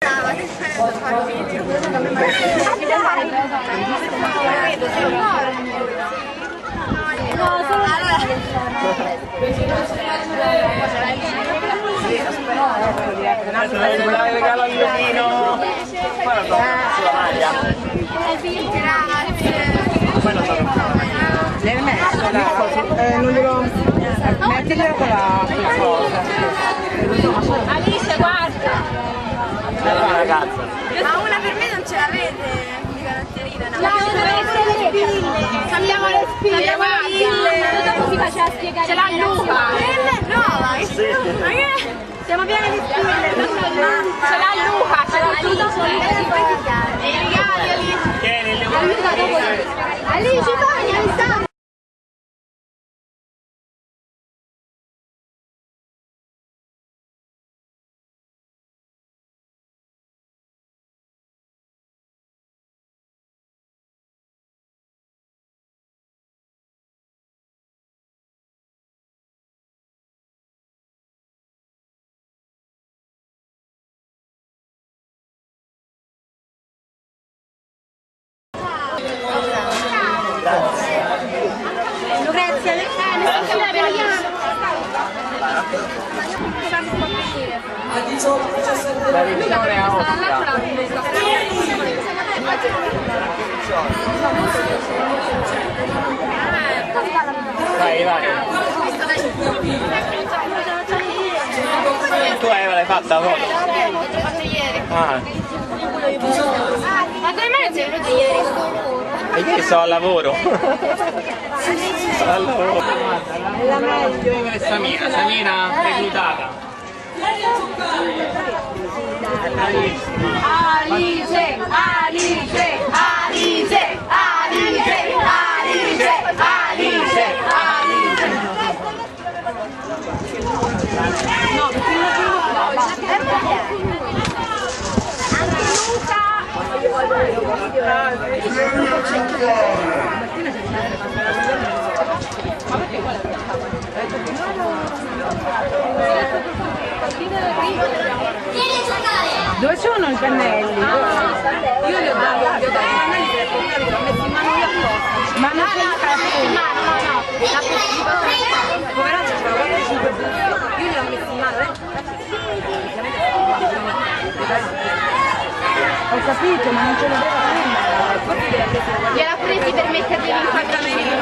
Dai, regalo al Luchino. Poi lo trovo sulla maglia. Poi lo trovo sulla maglia. L'hai messo là? Non glielo... Mettila con la cosa. Alice, guarda! Una ragazza. Ma una per me non ce l'avete di caratterina, no? Cambiamo le spille, dopo si faceva spiegare. Ce l'ha Luca! No, ma che? Siamo pieni di spille, ce l'ha Luca, ce l'ha Luca! E i regali, Alice! Tieni, le vuoi? Alice, vai, Lucrezia, La visione a Oscar. Vai, vai. Tu Eva l'hai fatta la foto? l'ho fatto ieri. Ah. Ma 2 mesi l'ho fatto ieri. E ieri sto al lavoro. Sto al lavoro. La meglio. Samira reclutata. Alice, Alice, Alice, Alice, Alice, Alice, Alice. No, perché Dove sono i pennelli? io li ho dati i pennelli per l'ho messo in mano io apposta. Ma non c'è il No, poveraccio ce l'ho 5 buste. Io li ho messi in mano, Ho capito, ma non ce l'aveva prima. Gliel'ha presi per metterli in inquadramento.